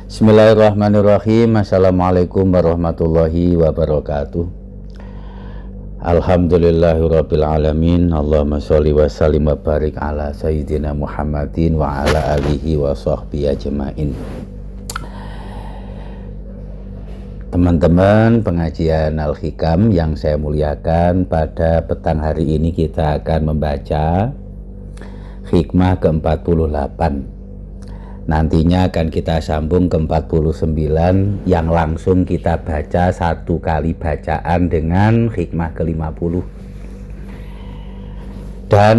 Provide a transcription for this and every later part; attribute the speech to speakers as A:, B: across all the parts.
A: Bismillahirrahmanirrahim. Assalamualaikum warahmatullahi wabarakatuh. Alhamdulillahirabbil alamin. Allahumma sholli wa sallim wa barik ala sayyidina Muhammadin wa ala alihi wa sahbihi ajmain. Teman-teman pengajian Al-Hikam yang saya muliakan, pada petang hari ini kita akan membaca hikmah ke-48. Nantinya akan kita sambung ke 49 yang langsung kita baca satu kali bacaan dengan hikmah ke-50. Dan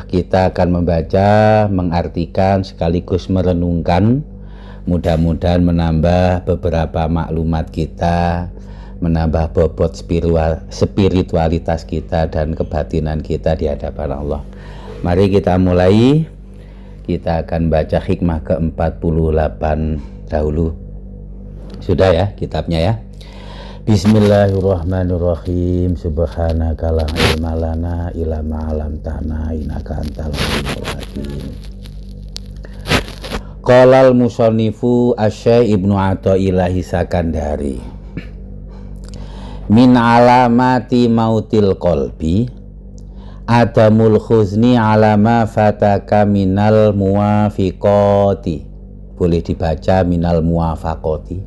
A: kita akan membaca, mengartikan sekaligus merenungkan, mudah-mudahan menambah beberapa maklumat kita, menambah bobot spiritualitas kita dan kebatinan kita di hadapan Allah. Mari kita mulai. Kita akan baca hikmah ke-48 dahulu. Sudah ya kitabnya ya. Bismillahirrahmanirrahim. Subhanaka la ilma lana illa ma 'allamtana innaka antal alimul hakim. Qala al-musannifu Asy-Syaikh Ibnu Athaillah Sakandari. Min alamati mautil qalbi adamul khuzni alama fataka minal muwafiqati. Boleh dibaca minal muwafaqati.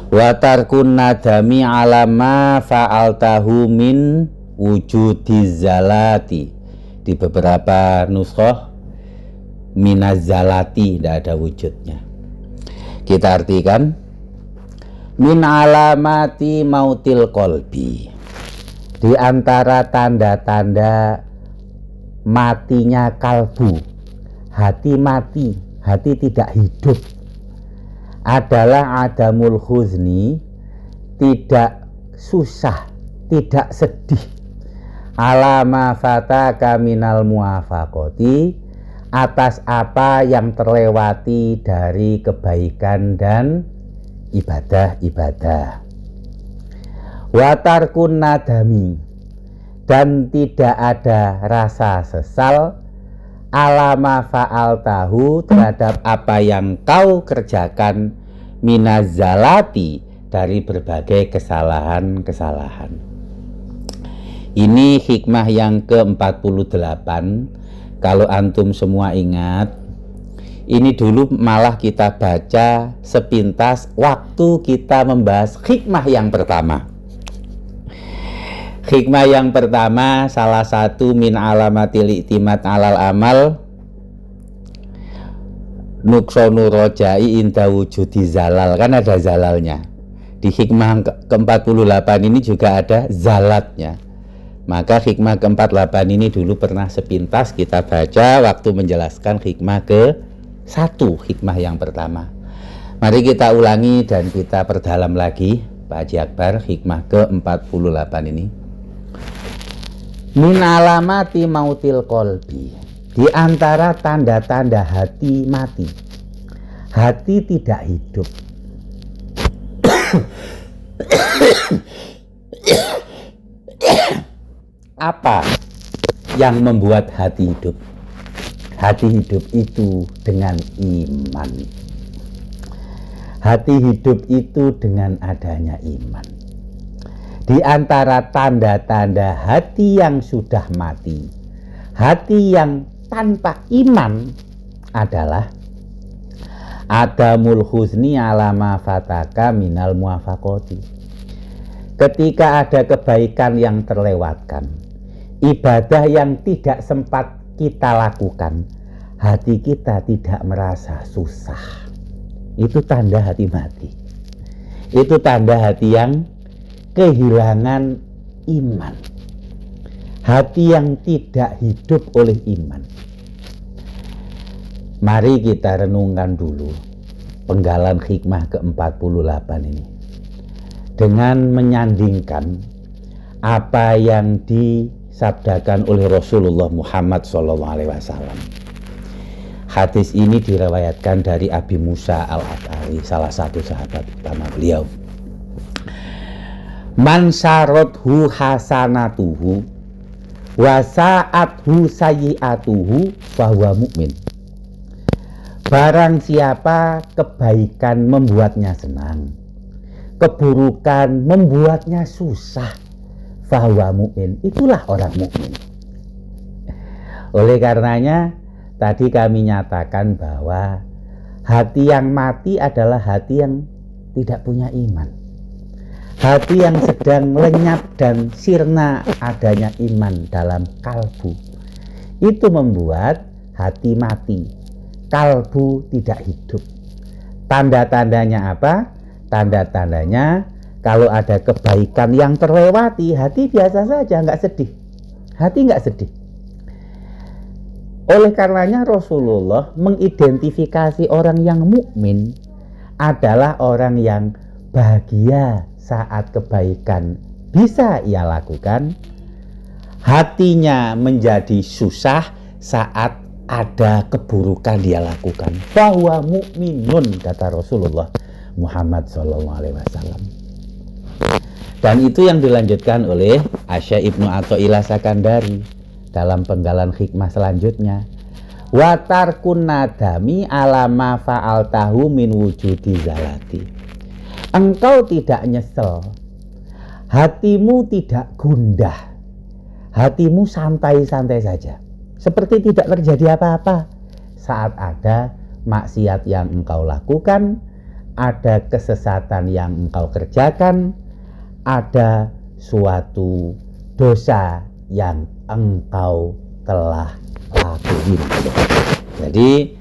A: Wa tarkun nadami alama fa'altahu min wujudiz zalati. Di beberapa nuskhah minaz zalati, tidak ada wujudnya. Kita artikan min alamati mautil qalbi. Di antara tanda-tanda matinya kalbu, hati mati, hati tidak hidup, adalah adamul huzni, tidak susah, tidak sedih, alama fataka minal muwafaqati, atas apa yang terlewati dari kebaikan dan ibadah-ibadah. Watarkun nadami, dan tidak ada rasa sesal alama fa'al tahu, terhadap apa yang kau kerjakan minazalati, dari berbagai kesalahan-kesalahan. Ini hikmah yang ke-48. Kalau antum semua ingat, ini dulu malah kita baca sepintas waktu kita membahas hikmah yang pertama. Hikmah yang pertama, salah satu min alamatil i'timad alal amal nuksonu rojai inda wujudi zalal. Kan ada zalalnya. Di hikmah ke-48 ini juga ada zalatnya. Maka hikmah ke-48 ini dulu pernah sepintas kita baca waktu menjelaskan hikmah ke-1, hikmah yang pertama. Mari kita ulangi dan kita perdalam lagi, Pak Haji Akbar, hikmah ke-48 ini. Min alamati mautil qalbi, di antara tanda-tanda hati mati, hati tidak hidup. Apa yang membuat hati hidup? Hati hidup itu dengan iman. Hati hidup itu dengan adanya iman. Di antara tanda-tanda hati yang sudah mati, hati yang tanpa iman, adalah adamul huzni alama fataka minal muwafaqati. Ketika ada kebaikan yang terlewatkan, ibadah yang tidak sempat kita lakukan, hati kita tidak merasa susah. Itu tanda hati mati. Itu tanda hati yang kehilangan iman, hati yang tidak hidup oleh iman. Mari kita renungkan dulu penggalan hikmah ke-48 ini dengan menyandingkan apa yang disabdakan oleh Rasulullah Muhammad SAW. Hadis ini diriwayatkan dari Abi Musa al-Asy'ari, salah satu sahabat utama beliau. Man syarothu hasanatuhu wa sa'athu sayyi'atuhu fahuwa mu'min. Barang siapa kebaikan membuatnya senang, keburukan membuatnya susah, fahuwa mu'min, itulah orang mukmin. Oleh karenanya tadi kami nyatakan bahwa hati yang mati adalah hati yang tidak punya iman, hati yang sedang lenyap dan sirna adanya iman dalam kalbu. Itu membuat hati mati, kalbu tidak hidup. Tanda-tandanya apa? Tanda-tandanya kalau ada kebaikan yang terlewati, hati biasa saja, nggak sedih. Hati nggak sedih. Oleh karenanya Rasulullah mengidentifikasi orang yang mukmin adalah orang yang bahagia saat kebaikan bisa ia lakukan, hatinya menjadi susah saat ada keburukan dia lakukan. Bahwa mukminun, kata Rasulullah Muhammad SAW. Dan itu yang dilanjutkan oleh Asy Ibnu Athaillah Sakandari dalam penggalan hikmah selanjutnya. Wa tarkun nadami ala ma fa'altahu min wujudi zalati. Engkau tidak nyesel, hatimu tidak gundah, hatimu santai-santai saja, seperti tidak terjadi apa-apa saat ada maksiat yang engkau lakukan, ada kesesatan yang engkau kerjakan, ada suatu dosa yang engkau telah lakuin. Jadi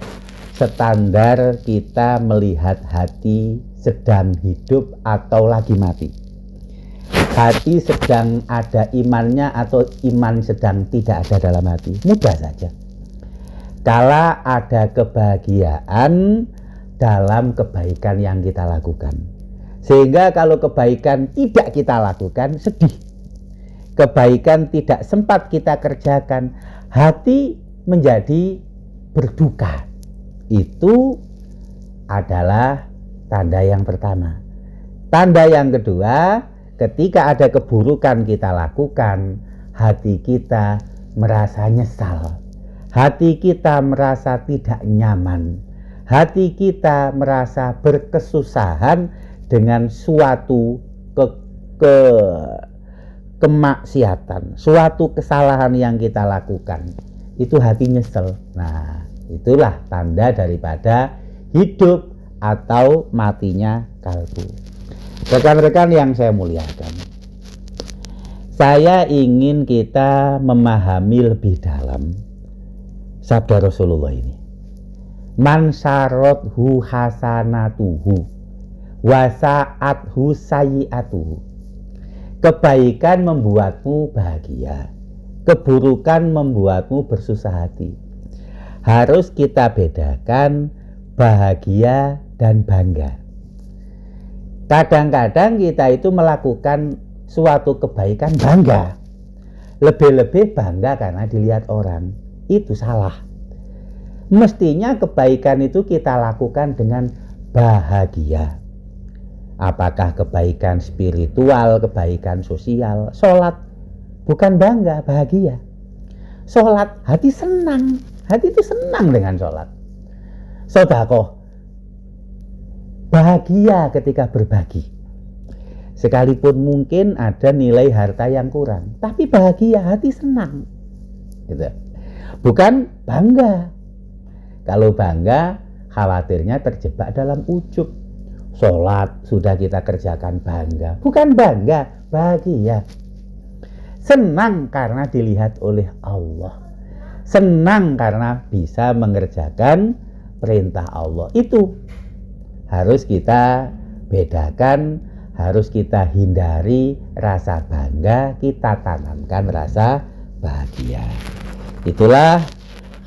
A: standar kita melihat hati sedang hidup atau lagi mati, hati sedang ada imannya atau iman sedang tidak ada dalam hati, mudah saja. Kala ada kebahagiaan dalam kebaikan yang kita lakukan, sehingga kalau kebaikan tidak kita lakukan, sedih. Kebaikan tidak sempat kita kerjakan, hati menjadi berduka. Itu adalah tanda yang pertama. Tanda yang kedua, ketika ada keburukan kita lakukan, hati kita merasa nyesal, hati kita merasa tidak nyaman, hati kita merasa berkesusahan dengan suatu kemaksiatan, suatu kesalahan yang kita lakukan. Itu hati nyesel. Nah, itulah tanda daripada hidup atau matinya kalbu. Rekan-rekan yang saya muliakan, saya ingin kita memahami lebih dalam sabda Rasulullah ini. Man syarothu hasanatuhu wasa'athu sayyi'atuhu. Kebaikan membuatmu bahagia, keburukan membuatmu bersusah hati. Harus kita bedakan bahagia dan bangga. Kadang-kadang kita itu melakukan suatu kebaikan bangga, lebih-lebih bangga karena dilihat orang. Itu salah. Mestinya kebaikan itu kita lakukan dengan bahagia. Apakah kebaikan spiritual, kebaikan sosial, sholat, bukan bangga, bahagia. Sholat, hati senang, hati itu senang dengan sholat. Sedekah, bahagia ketika berbagi. Sekalipun mungkin ada nilai harta yang kurang, tapi bahagia, hati senang. Gitu. Bukan bangga. Kalau bangga, khawatirnya terjebak dalam ujub. Sholat sudah kita kerjakan bangga. Bukan bangga, bahagia. Senang karena dilihat oleh Allah. Senang karena bisa mengerjakan perintah Allah. Itu harus kita bedakan, harus kita hindari rasa bangga, kita tanamkan rasa bahagia. Itulah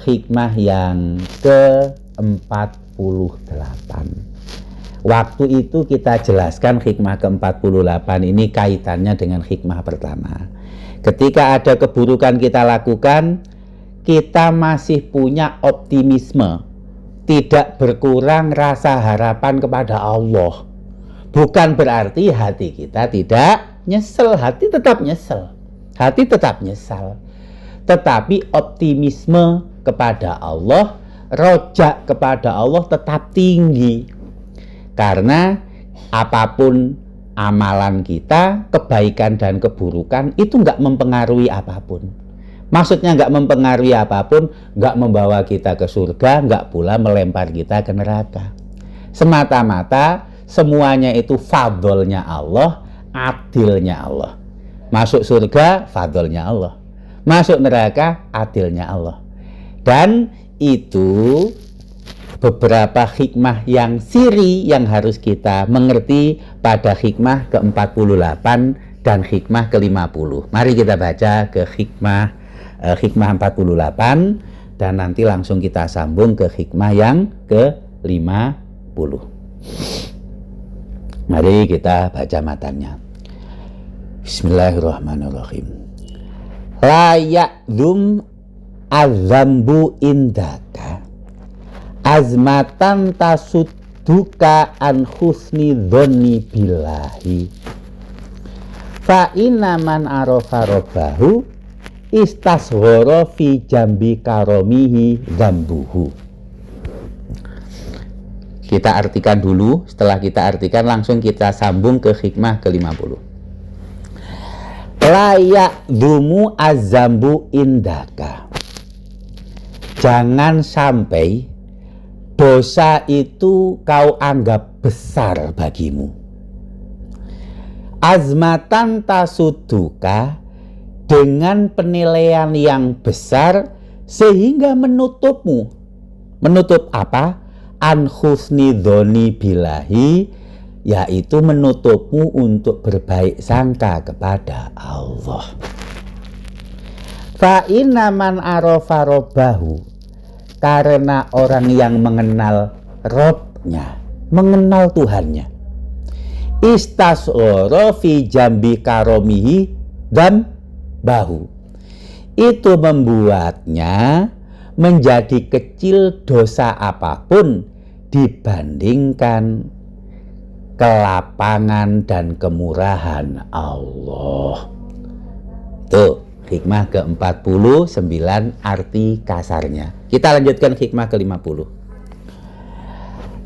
A: hikmah yang ke-48. Waktu itu kita jelaskan hikmah ke-48 ini kaitannya dengan hikmah pertama. Ketika ada keburukan kita lakukan, kita masih punya optimisme, tidak berkurang rasa harapan kepada Allah. Bukan berarti hati kita tidak nyesel, hati tetap nyesel, hati tetap nyesal. Tetapi optimisme kepada Allah rojak kepada Allah tetap tinggi. Karena apapun amalan kita, kebaikan dan keburukan itu nggak mempengaruhi apapun. Maksudnya nggak mempengaruhi apapun, nggak membawa kita ke surga, nggak pula melempar kita ke neraka. Semata-mata semuanya itu fadlnya Allah, adilnya Allah. Masuk surga, fadlnya Allah. Masuk neraka, adilnya Allah. Dan itu beberapa hikmah yang siri yang harus kita mengerti pada hikmah ke-48 dan hikmah ke-50. Mari kita baca ke hikmah 48 dan nanti langsung kita sambung ke hikmah yang ke-50. Mari kita baca matannya. Bismillahirrahmanirrahim. La ya'dhum azambu indaka azmatan tasudduka an husni dhonni billahi fa inna man arafa rabbahu istasghara fi jambi karomihi dzambuhu. Kita artikan dulu, setelah kita artikan langsung kita sambung ke hikmah ke-50. Layak dumu azambu indaka. Jangan sampai dosa itu kau anggap besar bagimu. Azmatan tasuduka, dengan penilaian yang besar sehingga menutupmu. Menutup apa? An husni dhoni billahi, yaitu menutupmu untuk berbaik sangka kepada Allah. Fa inna man arafa rabbahu, karena orang yang mengenal Robnya, mengenal Tuhannya, istasghara fi jambi karomihi dan bahu, itu membuatnya menjadi kecil dosa apapun dibandingkan kelapangan dan kemurahan Allah. Tuh hikmah ke-49 arti kasarnya. Kita lanjutkan hikmah ke-50.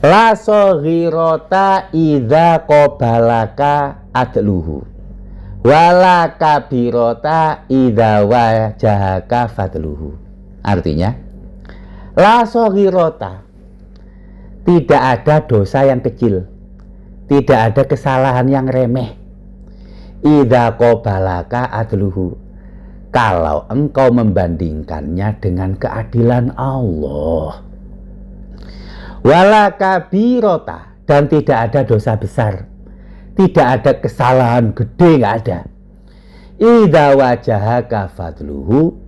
A: La soghirota idza qabalaka adluhu wala kabirota idza wajahaka fadluhu. Artinya, la soghirota, tidak ada dosa yang kecil, tidak ada kesalahan yang remeh. Idza qabalaka adluhu, kalau engkau membandingkannya dengan keadilan Allah. Wala kabirota, dan tidak ada dosa besar, tidak ada kesalahan gede, nggak ada. Idza wajahaka fadluhu,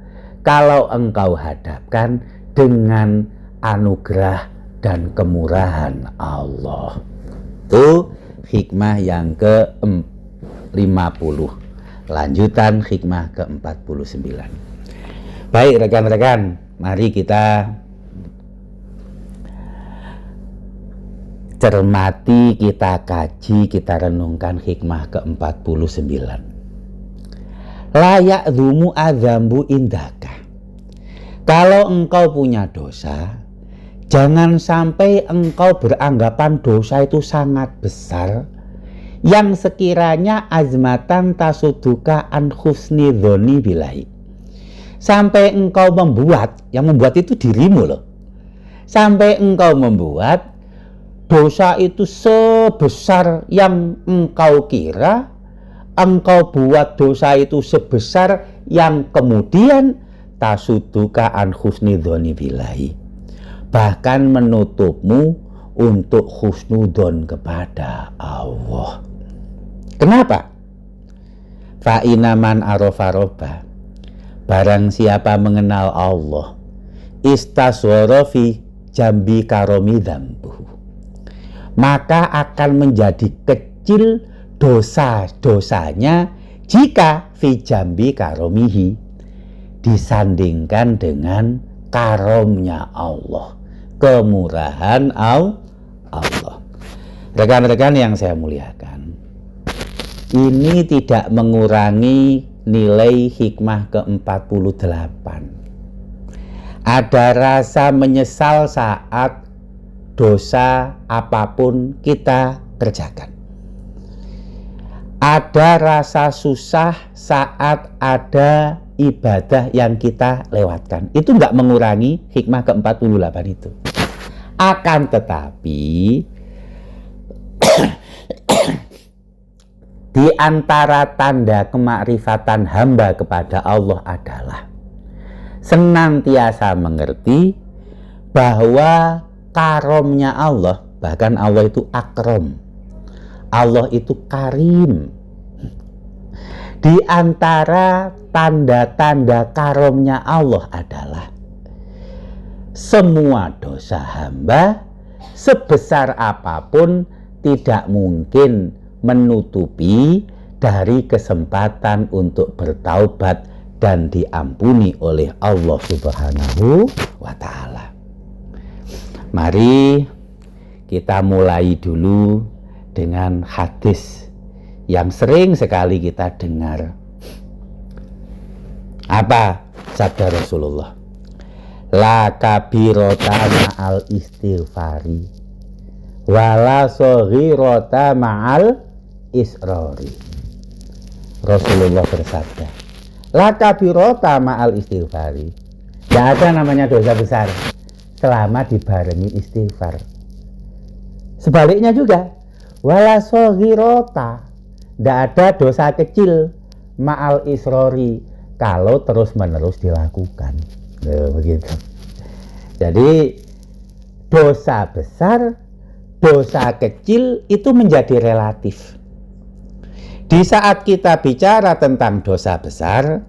A: kalau engkau hadapkan dengan anugerah dan kemurahan Allah. Itu hikmah yang ke-50. Lanjutan hikmah ke-49. Baik rekan-rekan, mari kita cermati, kita kaji, kita renungkan hikmah ke-49. Layak dhumu adzambu indaka. Kalau engkau punya dosa, jangan sampai engkau beranggapan dosa itu sangat besar, yang sekiranya azmatan tasuduka an husni dhoni billahi. Sampai engkau membuat, yang membuat itu dirimu loh. Sampai engkau membuat dosa itu sebesar yang engkau kira, engkau buat dosa itu sebesar yang kemudian tasuduka an husni dhoni billahi, bahkan menutupmu untuk husnudon kepada Allah. Kenapa? Fa inna man arafa rabba, barang siapa mengenal Allah, istasghara fi jambi karomi dzambuhu, maka akan menjadi kecil dosa-dosanya jika fi jambi karomihi, disandingkan dengan karomnya Allah, kemurahan Allah. Rekan-rekan yang saya muliakan, ini tidak mengurangi nilai hikmah ke-48. Ada rasa menyesal saat dosa apapun kita kerjakan. Ada rasa susah saat ada ibadah yang kita lewatkan. Itu nggak mengurangi hikmah ke-48 itu. Akan tetapi di antara tanda kemakrifatan hamba kepada Allah adalah senantiasa mengerti bahwa karomnya Allah, bahkan Allah itu akrom, Allah itu karim. Di antara tanda-tanda karomnya Allah adalah semua dosa hamba sebesar apapun tidak mungkin menutupi dari kesempatan untuk bertaubat dan diampuni oleh Allah Subhanahu wa ta'ala. Mari kita mulai dulu dengan hadis yang sering sekali kita dengar. Apa sabda Rasulullah? La kabirota ma'al istighfari wala soghirota ma'al israri. Rasulullah bersabda, la kabirota ma'al istighfari. Tidak ada namanya dosa besar selama dibarengi istighfar. Sebaliknya juga, wala soghirota, tidak ada dosa kecil ma'al israri kalau terus-menerus dilakukan. Begitu. Jadi dosa besar, dosa kecil itu menjadi relatif. Di saat kita bicara tentang dosa besar,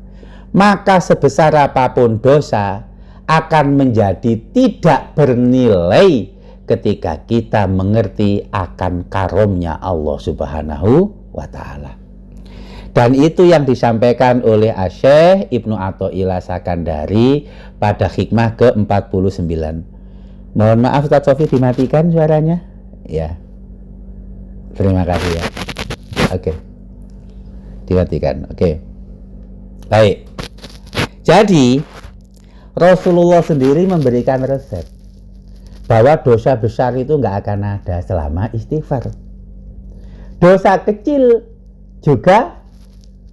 A: maka sebesar apapun dosa akan menjadi tidak bernilai ketika kita mengerti akan karomnya Allah Subhanahu wa ta'ala. Dan itu yang disampaikan oleh Asy-Syaikh Ibnu Athaillah Sakandari pada hikmah ke-49. Mohon maaf Ustaz Sofi, dimatikan suaranya? Ya. Terima kasih ya. Oke. Dimatikan. Oke. Baik. Jadi Rasulullah sendiri memberikan resep bahwa dosa besar itu nggak akan ada selama istighfar. Dosa kecil juga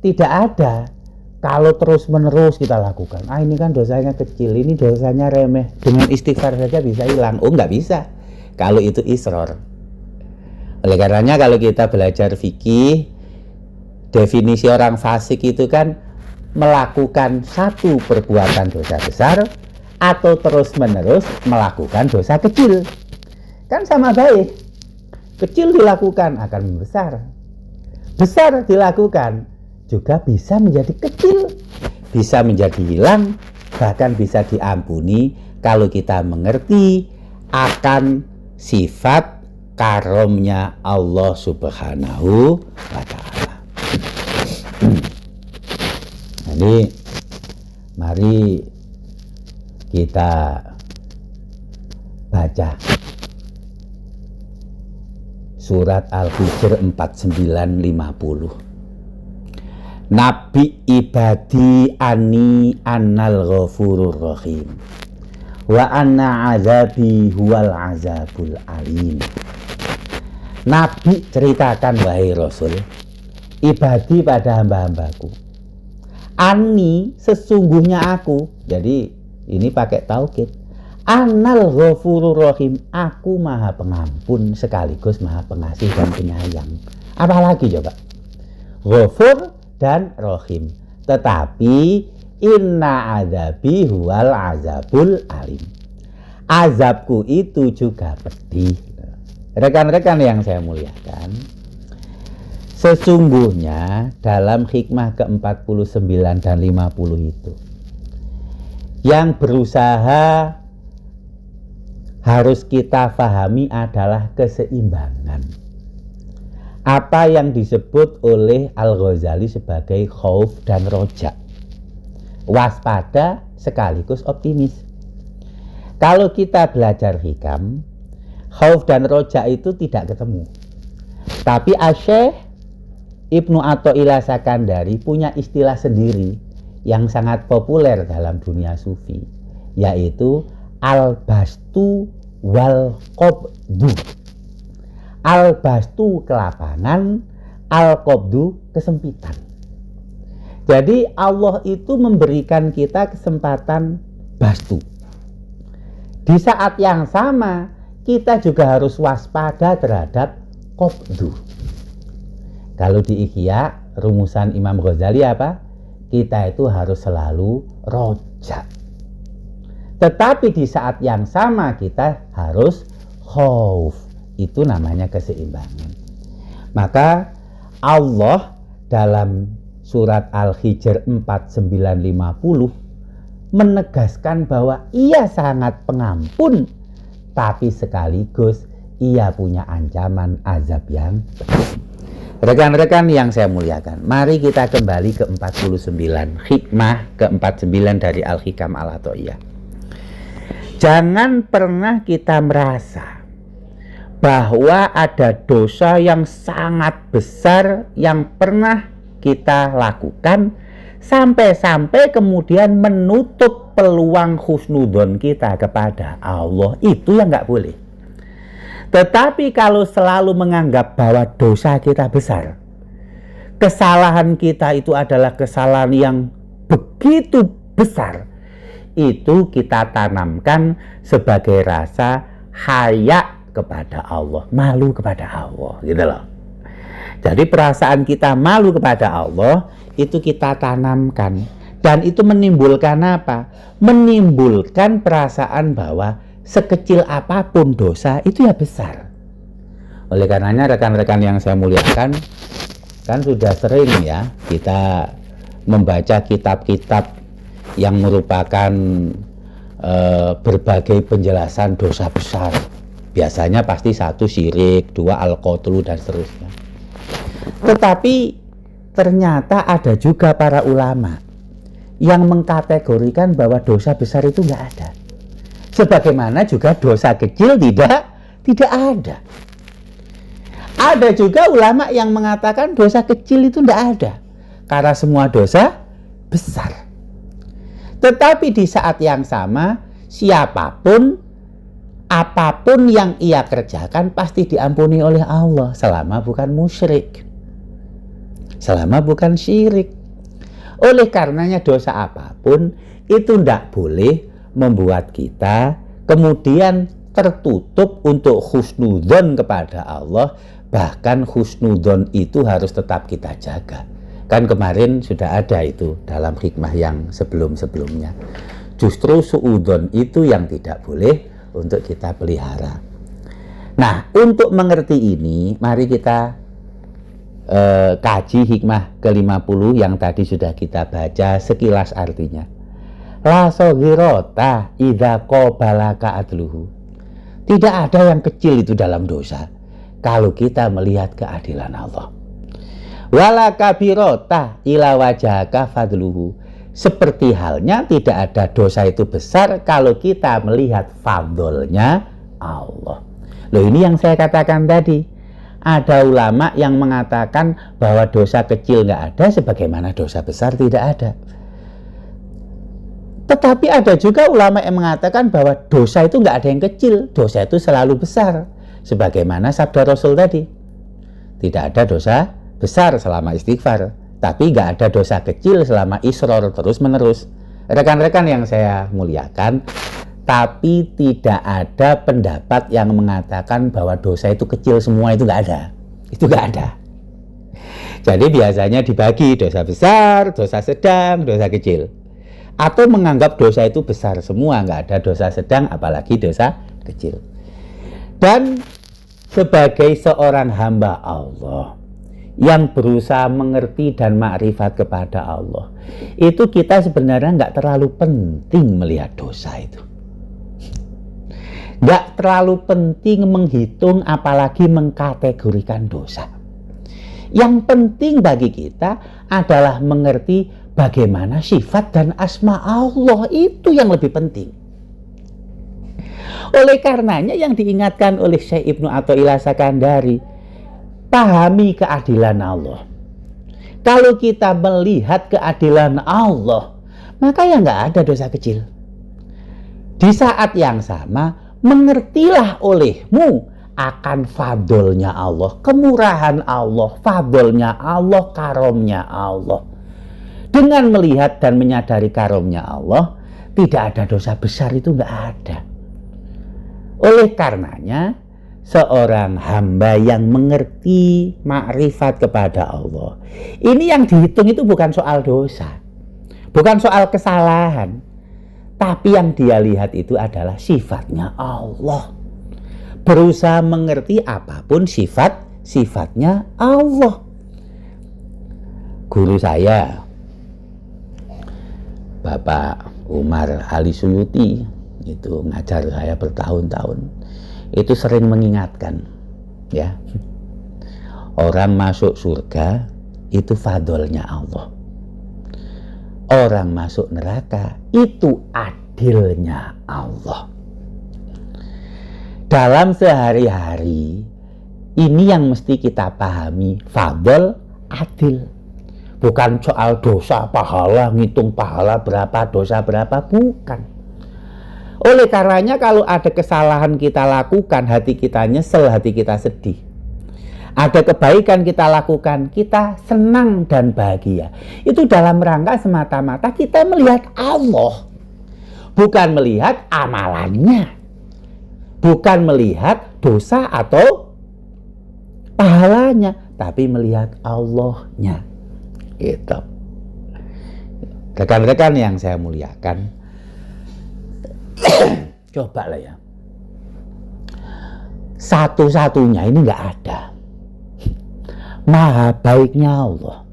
A: tidak ada kalau terus-menerus kita lakukan. Ini kan dosanya kecil, ini dosanya remeh, dengan istighfar saja bisa hilang. Oh, nggak bisa kalau itu isror. Oleh karenanya kalau kita belajar fikih, definisi orang fasik itu kan melakukan satu perbuatan dosa besar atau terus-menerus melakukan dosa kecil. Kan sama baik. Kecil dilakukan akan membesar. Besar dilakukan juga bisa menjadi kecil, bisa menjadi hilang, bahkan bisa diampuni kalau kita mengerti akan sifat karomnya Allah Subhanahu wa ta'ala. Jadi mari kita baca surat Al-Hijr 4950. Nabi ibadi ani annal ghafurur rahim wa anna azabi huwal azabul alim. Nabi ceritakan, wahai Rasul, ibadi pada hamba-hambaku, ani sesungguhnya aku. Jadi ini pakai taukid, annal ghafurur rahim, aku maha pengampun sekaligus maha pengasih dan penyayang. Apalagi coba, ghafur dan rohim. Tetapi inna azabi huwal azabul alim, azabku itu juga pedih. Rekan-rekan yang saya muliakan, sesungguhnya dalam hikmah ke-49 dan 50 itu yang berusaha harus kita fahami adalah keseimbangan. Apa yang disebut oleh Al-Ghazali sebagai khauf dan roja, waspada sekaligus optimis. Kalau kita belajar hikam, khauf dan roja itu tidak ketemu. Tapi Asy-Syaikh Ibnu Athaillah Sakandari punya istilah sendiri yang sangat populer dalam dunia sufi, yaitu al-bastu wal qabdu. Al-bastu kelapangan, al-qabdu kesempitan. Jadi Allah itu memberikan kita kesempatan bastu. Di saat yang sama kita juga harus waspada terhadap qabdu. Kalau di Ihya rumusan Imam Ghazali apa? Kita itu harus selalu roja. Tetapi di saat yang sama kita harus khauf. Itu namanya keseimbangan. Maka Allah dalam surat Al-Hijr 4950 menegaskan bahwa ia sangat pengampun, tapi sekaligus ia punya ancaman azab yang pedih. Rekan-rekan yang saya muliakan, mari kita kembali ke 49, hikmah ke-49 dari Al-Hikam Al-Athaiyah. Jangan pernah kita merasa bahwa ada dosa yang sangat besar yang pernah kita lakukan sampai-sampai kemudian menutup peluang husnudon kita kepada Allah. Itu yang nggak boleh. Tetapi kalau selalu menganggap bahwa dosa kita besar, kesalahan kita itu adalah kesalahan yang begitu besar, itu kita tanamkan sebagai rasa haya kepada Allah, malu kepada Allah, gitu loh. Jadi perasaan kita malu kepada Allah itu kita tanamkan, dan itu menimbulkan apa? Menimbulkan perasaan bahwa sekecil apapun dosa itu ya besar. Oleh karenanya rekan-rekan yang saya muliakan, kan sudah sering ya kita membaca kitab-kitab yang merupakan berbagai penjelasan dosa besar. Biasanya pasti satu syirik, dua al-qatlu dan seterusnya. Tetapi ternyata ada juga para ulama yang mengkategorikan bahwa dosa besar itu nggak ada. Sebagaimana juga dosa kecil tidak ada. Ada juga ulama yang mengatakan dosa kecil itu tidak ada, karena semua dosa besar. Tetapi di saat yang sama, siapapun, apapun yang ia kerjakan pasti diampuni oleh Allah selama bukan musyrik, selama bukan syirik. Oleh karenanya dosa apapun itu tidak boleh membuat kita kemudian tertutup untuk husnudzon kepada Allah. Bahkan husnudzon itu harus tetap kita jaga. Kan kemarin sudah ada itu dalam hikmah yang sebelum-sebelumnya. Justru suudzon itu yang tidak boleh untuk kita pelihara. Nah, untuk mengerti ini, mari kita kaji hikmah ke-50 yang tadi sudah kita baca sekilas artinya. La soghirota idza qabalaka adluhu. Tidak ada yang kecil itu dalam dosa kalau kita melihat keadilan Allah. Wala kabirota ila wajhaka fadluhu. Seperti halnya tidak ada dosa itu besar kalau kita melihat fadlnya Allah. Loh, ini yang saya katakan tadi. Ada ulama yang mengatakan bahwa dosa kecil nggak ada, sebagaimana dosa besar tidak ada. Tetapi ada juga ulama yang mengatakan bahwa dosa itu nggak ada yang kecil, dosa itu selalu besar. Sebagaimana sabda Rasul tadi, tidak ada dosa besar selama istighfar, tapi nggak ada dosa kecil selama isror terus menerus. Rekan-rekan yang saya muliakan, tapi tidak ada pendapat yang mengatakan bahwa dosa itu kecil semua, itu nggak ada. Itu nggak ada. Jadi biasanya dibagi dosa besar, dosa sedang, dosa kecil. Atau menganggap dosa itu besar semua, nggak ada dosa sedang, apalagi dosa kecil. Dan sebagai seorang hamba Allah yang berusaha mengerti dan makrifat kepada Allah, itu kita sebenarnya nggak terlalu penting melihat dosa itu. Nggak terlalu penting menghitung, apalagi mengkategorikan dosa. Yang penting bagi kita adalah mengerti bagaimana sifat dan asma Allah, itu yang lebih penting. Oleh karenanya yang diingatkan oleh Syekh Ibnu Athaillah Sakandari, pahami keadilan Allah. Kalau kita melihat keadilan Allah, maka ya nggak ada dosa kecil. Di saat yang sama, mengertilah olehmu akan fadlnya Allah, kemurahan Allah, fadlnya Allah, karomnya Allah. Dengan melihat dan menyadari karomnya Allah, tidak ada dosa besar, itu nggak ada. Oleh karenanya, seorang hamba yang mengerti makrifat kepada Allah, ini yang dihitung itu bukan soal dosa, bukan soal kesalahan, tapi yang dia lihat itu adalah sifatnya Allah. Berusaha mengerti apapun sifatnya Allah. Guru saya, Bapak Umar Ali Suyuti, itu ngajar saya bertahun-tahun, itu sering mengingatkan, ya, orang masuk surga itu fadlnya Allah, orang masuk neraka itu adilnya Allah. Dalam sehari-hari ini yang mesti kita pahami, fadl, adil. Bukan soal dosa, pahala, ngitung pahala berapa, dosa berapa, bukan. Oleh karenanya kalau ada kesalahan kita lakukan, hati kita nyesel, hati kita sedih. Ada kebaikan kita lakukan, kita senang dan bahagia. Itu dalam rangka semata-mata kita melihat Allah. Bukan melihat amalannya. Bukan melihat dosa atau pahalanya, tapi melihat Allahnya. Gitu. Rekan-rekan yang saya muliakan, cobalah ya, satu-satunya ini nggak ada. Maha baiknya Allah.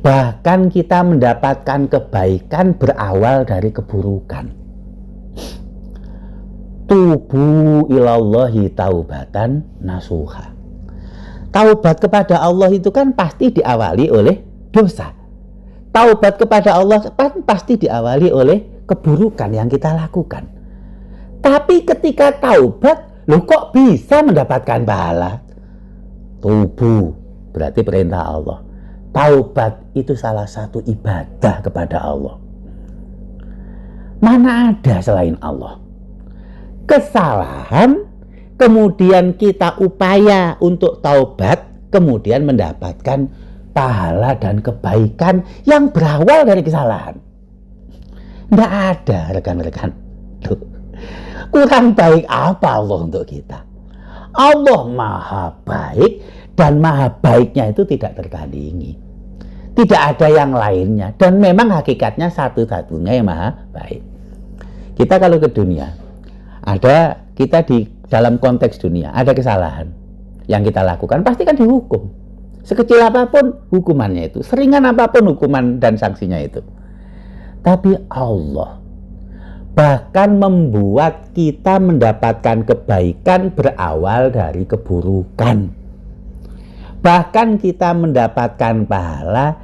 A: Bahkan kita mendapatkan kebaikan berawal dari keburukan. Tubu ilallahi taubatan nasuha. Taubat kepada Allah itu kan pasti diawali oleh dosa. Taubat kepada Allah kan pasti diawali oleh keburukan yang kita lakukan. Tapi ketika taubat, loh kok bisa mendapatkan pahala? Tubu berarti perintah Allah. Taubat itu salah satu ibadah kepada Allah. Mana ada selain Allah? Kesalahan, kemudian kita upaya untuk taubat, kemudian mendapatkan pahala dan kebaikan yang berawal dari kesalahan. Tidak ada, rekan-rekan. Kurang baik apa Allah untuk kita? Allah maha baik, dan maha baiknya itu tidak tertandingi. Tidak ada yang lainnya, dan memang hakikatnya satu-satunya yang maha baik. Kita kalau ke dunia, kita di dalam konteks dunia ada kesalahan yang kita lakukan, pasti kan dihukum. Sekecil apapun hukumannya itu, seringan apapun hukuman dan sanksinya itu. Tapi Allah bahkan membuat kita mendapatkan kebaikan berawal dari keburukan. Bahkan kita mendapatkan pahala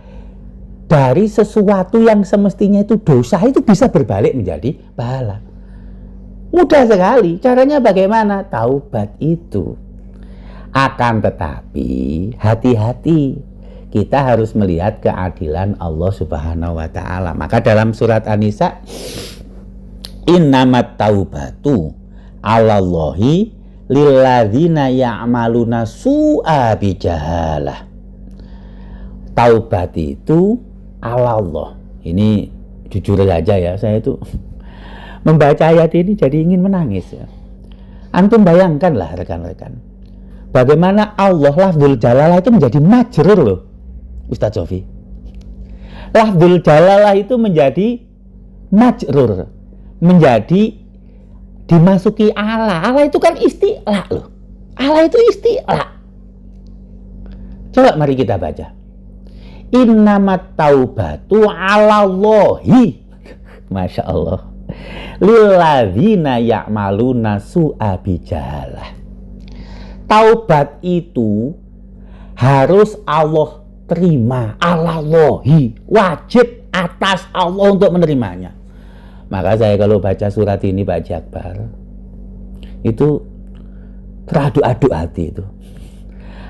A: dari sesuatu yang semestinya itu dosa, itu bisa berbalik menjadi pahala. Mudah sekali. Caranya bagaimana? Taubat itu. Akan tetapi hati-hati, kita harus melihat keadilan Allah Subhanahu wa ta'ala. Maka dalam surat An-Nisa, innamat taubatu 'alallahi lilladzina ya'maluna su'a bijahalah. Taubat itu 'alallah. Ini jujur saja ya, saya itu membaca ayat ini jadi ingin menangis ya. Antum bayangkanlah rekan-rekan, bagaimana Allah lafzul jalalah itu menjadi majrur loh, Ustadz Sofi. Lafzul jalalah itu menjadi majrur, menjadi dimasuki Allah. Allah itu kan isti'la loh. Allah itu isti'la. Coba mari kita baca. Innamat taubatu 'alallahi. Masya Allah. Lilladzina ya'maluna su'a bijahalah. Taubat itu harus Allah terima, Allahi, wajib atas Allah untuk menerimanya. Maka saya kalau baca surat ini Pak Jakbar, itu teraduk-aduk hati itu.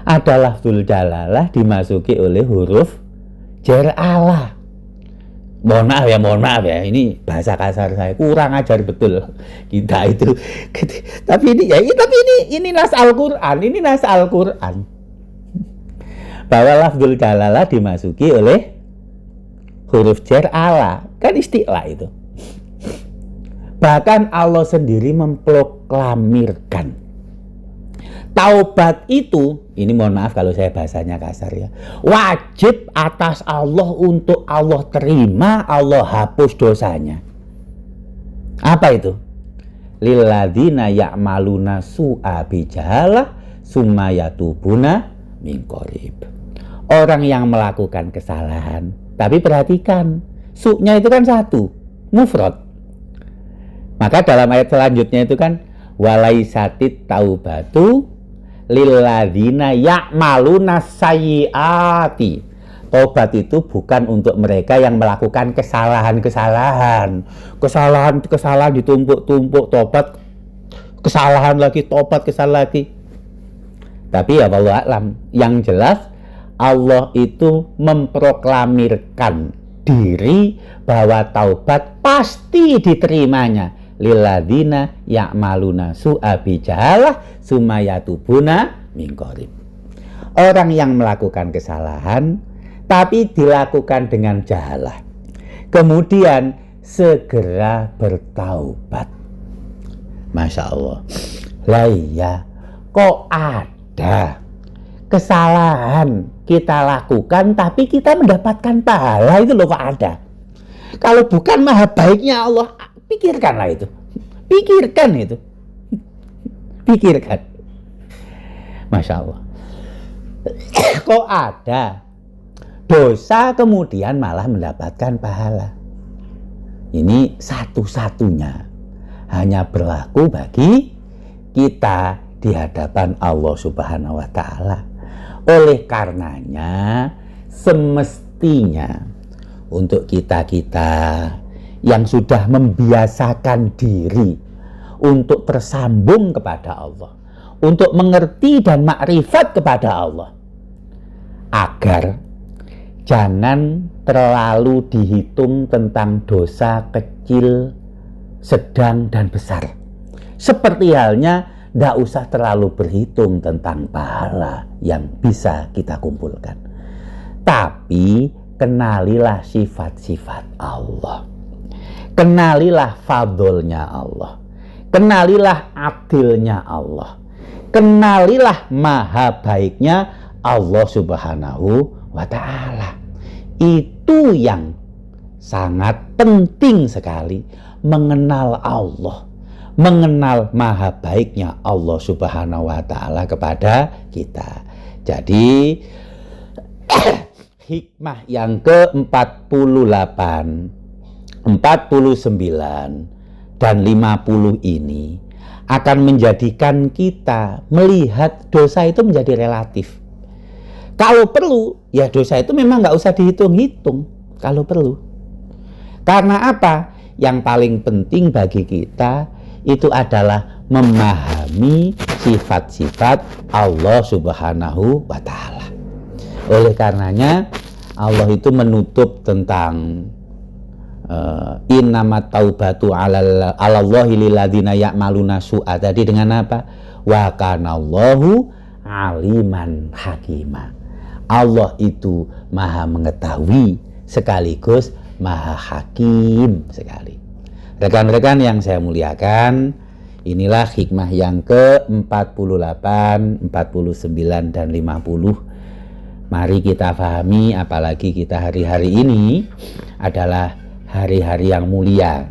A: Adalah lafzul jalalah dimasuki oleh huruf jar Allah. mohon maaf ya, ini bahasa kasar saya, kurang ajar betul kita itu. Tapi ini nas Al-Qur'an, bahwa lafzul jalalah dimasuki oleh huruf jar ala, kan istilah itu. Bahkan Allah sendiri memproklamirkan taubat itu, ini mohon maaf kalau saya bahasanya kasar ya, wajib atas Allah untuk Allah terima, Allah hapus dosanya. Apa itu? Lilladzina ya'maluna su'a bijahalah summa yatubuna min qarib. Orang yang melakukan kesalahan, tapi perhatikan, su-nya itu kan satu, mufrad. Maka dalam ayat selanjutnya itu kan walaisatit taubatu lilladzina ya'maluna sayyiati. Taubat itu bukan untuk mereka yang melakukan kesalahan ditumpuk-tumpuk, tobat kesalahan lagi, tobat kesalahan lagi. Tapi ya wallahu a'lam, yang jelas Allah itu memproklamirkan diri bahwa taubat pasti diterimanya. Lilladzina ya'maluna su'a bijahalah sumayatubuna min qarib. Orang yang melakukan kesalahan tapi dilakukan dengan jahalah, kemudian segera bertaubat. Masya Allah. Lah iya, kok ada kesalahan kita lakukan tapi kita mendapatkan pahala, itu loh kok ada. Kalau bukan maha baiknya Allah, pikirkanlah itu. Pikirkan. Masya Allah. Kok ada dosa kemudian malah mendapatkan pahala? Ini satu-satunya hanya berlaku bagi kita di hadapan Allah Subhanahu wa Ta'ala. Oleh karenanya semestinya untuk kita-kita yang sudah membiasakan diri untuk bersambung kepada Allah, untuk mengerti dan makrifat kepada Allah, agar jangan terlalu dihitung tentang dosa kecil, sedang, dan besar. Seperti halnya tidak usah terlalu berhitung tentang pahala yang bisa kita kumpulkan. Tapi kenalilah sifat-sifat Allah. Kenalilah fadlnya Allah. Kenalilah adilnya Allah. Kenalilah maha baiknya Allah Subhanahu wa Ta'ala. Itu yang sangat penting sekali, mengenal Allah, mengenal maha baiknya Allah Subhanahu wa Ta'ala kepada kita. Jadi hikmah yang ke-48, 49 dan 50 ini akan menjadikan kita melihat dosa itu menjadi relatif. Kalau perlu, ya dosa itu memang nggak usah dihitung-hitung kalau perlu. Karena apa? Yang paling penting bagi kita itu adalah memahami sifat-sifat Allah Subhanahu wa Ta'ala. Oleh karenanya Allah itu menutup tentang innamat taubatu 'alallahi lilladzina ya'maluna su'a tadi dengan apa? Wa kanallahu aliman hakima. Allah itu maha mengetahui sekaligus maha hakim sekali. Rekan-rekan yang saya muliakan, inilah hikmah yang ke-48, 49 dan 50. Mari kita pahami, apalagi kita hari-hari ini adalah hari-hari yang mulia,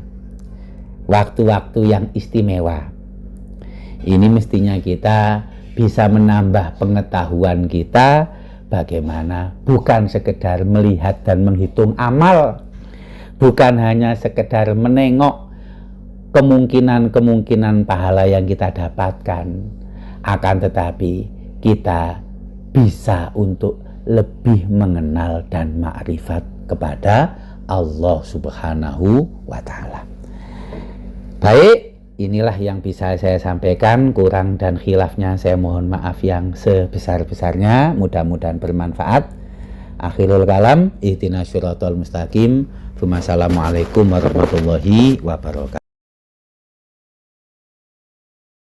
A: waktu-waktu yang istimewa. Ini mestinya kita bisa menambah pengetahuan kita bagaimana bukan sekedar melihat dan menghitung amal, bukan hanya sekedar menengok kemungkinan-kemungkinan pahala yang kita dapatkan, akan tetapi kita bisa untuk lebih mengenal dan makrifat kepada Allah Subhanahu wa Ta'ala. Baik, inilah yang bisa saya sampaikan. Kurang dan khilafnya saya mohon maaf yang sebesar-besarnya. Mudah-mudahan bermanfaat. Akhirul kalam, ihdinas siratal mustaqim. Wassalamualaikum warahmatullahi wabarakatuh.